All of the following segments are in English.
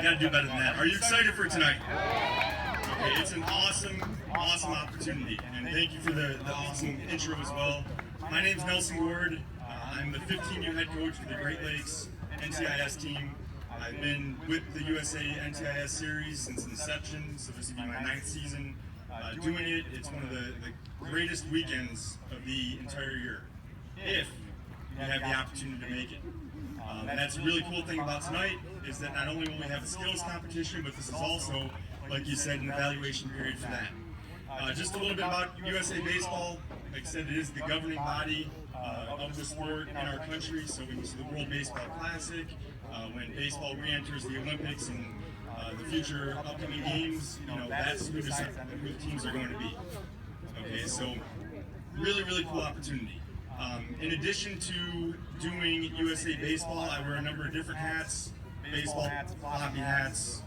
gotta do better than that. Are you excited for tonight? Okay, it's an awesome opportunity, and thank you for the awesome intro as well. My name's Nelson Gord. I'm the 15U head coach for the Great Lakes NTIS team. I've been with the USA NTIS series since inception, so this will be my 9th season doing it. It's one of the greatest weekends of the entire year, if you have the opportunity to make it. And that's a really cool thing about tonight, is that not only will we have a skills competition, but this is also, like you said, an evaluation period for that. Just a little bit about USA Baseball. Like I said, it is the governing body of the sport in our country. So we go to the World Baseball Classic, when baseball re-enters the Olympics and the future upcoming games, that's who the teams are going to be. Okay, so really cool opportunity. In addition to doing USA Baseball, I wear a number of different hats, baseball hats, floppy hats.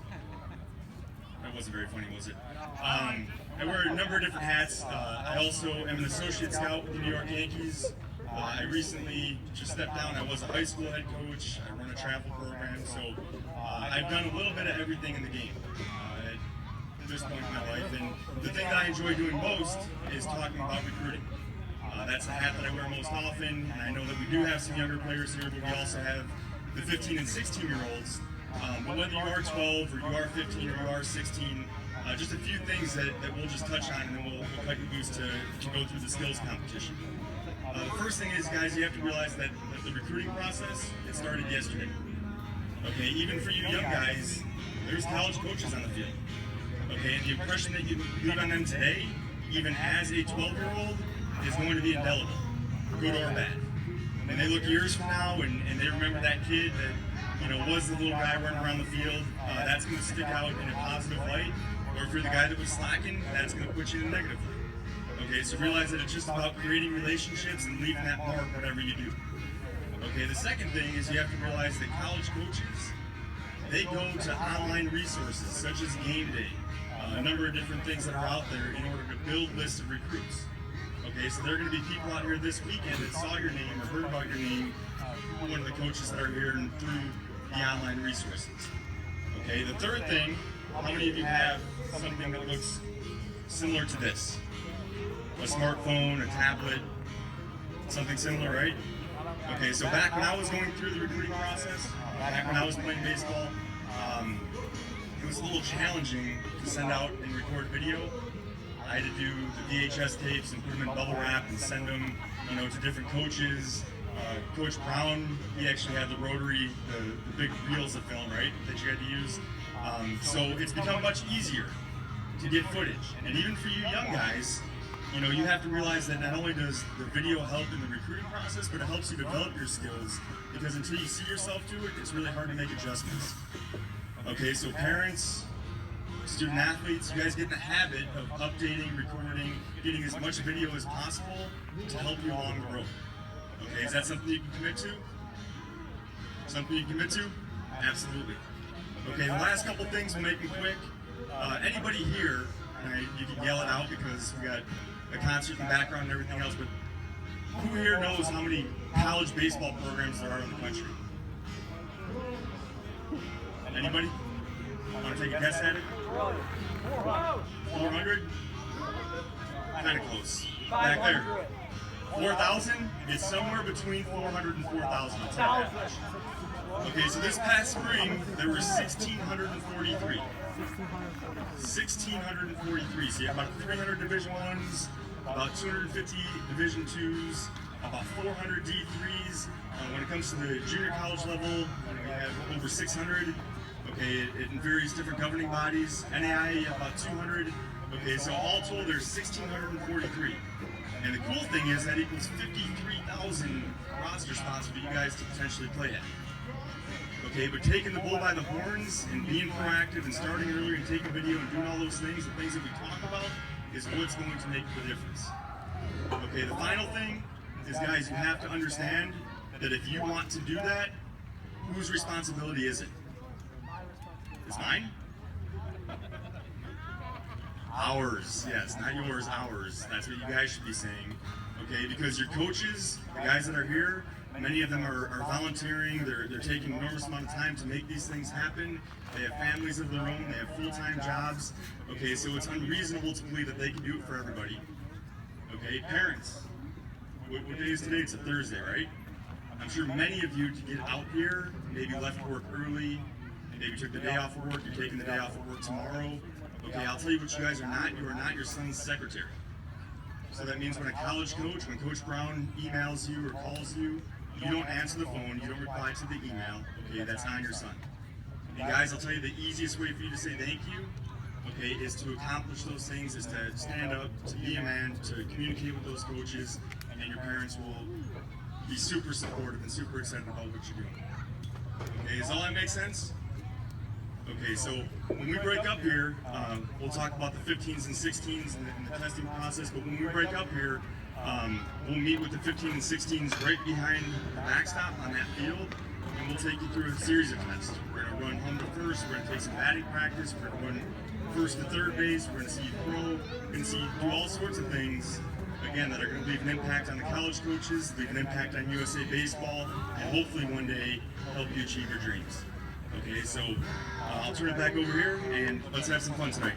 That wasn't very funny, was it? I wear a number of different hats. I also am an associate scout with the New York Yankees. I recently just stepped down. I was a high school head coach. I run a travel program, so I've done a little bit of everything in the game at this point in my life. And the thing that I enjoy doing most is talking about recruiting. That's the hat that I wear most often, and I know that we do have some younger players here, but we also have the 15 and 16-year-olds. But whether you are 12 or you are 15 or you are 16, just a few things that we'll just touch on, and then we'll cut you loose to go through the skills competition. The first thing is, guys, you have to realize that the recruiting process, it started yesterday. Okay, even for you young guys, there's college coaches on the field. Okay, and the impression that you leave on them today, even as a 12-year-old, is going to be indelible, good or bad. And they look years from now and they remember that kid that was the little guy running around the field. That's going to stick out in a positive light. Or if you're the guy that was slacking, that's going to put you in a negative light. Okay, so realize that it's just about creating relationships and leaving that mark whatever you do. Okay, the second thing is you have to realize that college coaches, they go to online resources such as Gameday, a number of different things that are out there in order to build lists of recruits. Okay, so there are going to be people out here this weekend that saw your name or heard about your name, one of the coaches that are here and through the online resources. Okay, the third thing, how many of you have something that looks similar to this? A smartphone, a tablet, something similar, right? Okay, so back when I was going through the recruiting process, back when I was playing baseball, it was a little challenging to send out and record video. I had to do the VHS tapes and put them in bubble wrap and send them, to different coaches. Coach Brown, he actually had the rotary, the big reels of film, right, that you had to use. So it's become much easier to get footage. And even for you young guys, you have to realize that not only does the video help in the recruiting process, but it helps you develop your skills, because until you see yourself do it, it's really hard to make adjustments. Okay, so parents, student athletes, you guys get in the habit of updating, recording, getting as much video as possible to help you along the road. Okay, is that something you can commit to? Something you can commit to? Absolutely. Okay, the last couple things will make me quick. Anybody here, you can yell it out because we got a concert in the background and everything else, but who here knows how many college baseball programs there are in the country? Anybody? Want to take a guess at it? 400? Kind of close. Back there. 4,000? It's somewhere between 400 and 4,000. Okay, so this past spring, there were 1,643. 1,643. So you have about 300 Division I's, about 250 Division II's, about 400 D3's. When it comes to the junior college level, we have over 600. Okay, in various different governing bodies. NAIA, you have about 200. Okay, so all told, there's 1,643. And the cool thing is that equals 53,000 roster spots for you guys to potentially play at. Okay, but taking the bull by the horns and being proactive and starting earlier and taking video and doing all those things, the things that we talk about, is what's going to make the difference. Okay, the final thing is, guys, you have to understand that if you want to do that, whose responsibility is it? It's mine? Ours, yes, not yours, ours. That's what you guys should be saying. Okay, because your coaches, the guys that are here, Many of them are volunteering. They're taking an enormous amount of time to make these things happen. They have families of their own. They have full-time jobs. Okay, so it's unreasonable to believe that they can do it for everybody. Okay, parents. What day is today? It's a Thursday, right? I'm sure many of you, to get out here, maybe left work early, maybe took the day off of work, you're taking the day off of work tomorrow. Okay, I'll tell you what you guys are not. You are not your son's secretary. So that means when a college coach, when Coach Brown emails you or calls you, you don't answer the phone, you don't reply to the email. Okay, that's on your son. And guys, I'll tell you the easiest way for you to say thank you, okay, is to accomplish those things, is to stand up, to be a man, to communicate with those coaches, and your parents will be super supportive and super excited about what you're doing. Okay, does all that make sense? Okay, so when we break up here, we'll talk about the 15s and 16s and the testing process, but when we break up here, we'll meet with the 15 and 16s right behind the backstop on that field, and we'll take you through a series of tests. We're going to run home to first, we're going to take some batting practice, we're going to run first to third base, we're going to see you throw, we're going to see you do all sorts of things, again, that are going to leave an impact on the college coaches, leave an impact on USA Baseball, and hopefully one day help you achieve your dreams. Okay, so I'll turn it back over here, and let's have some fun tonight.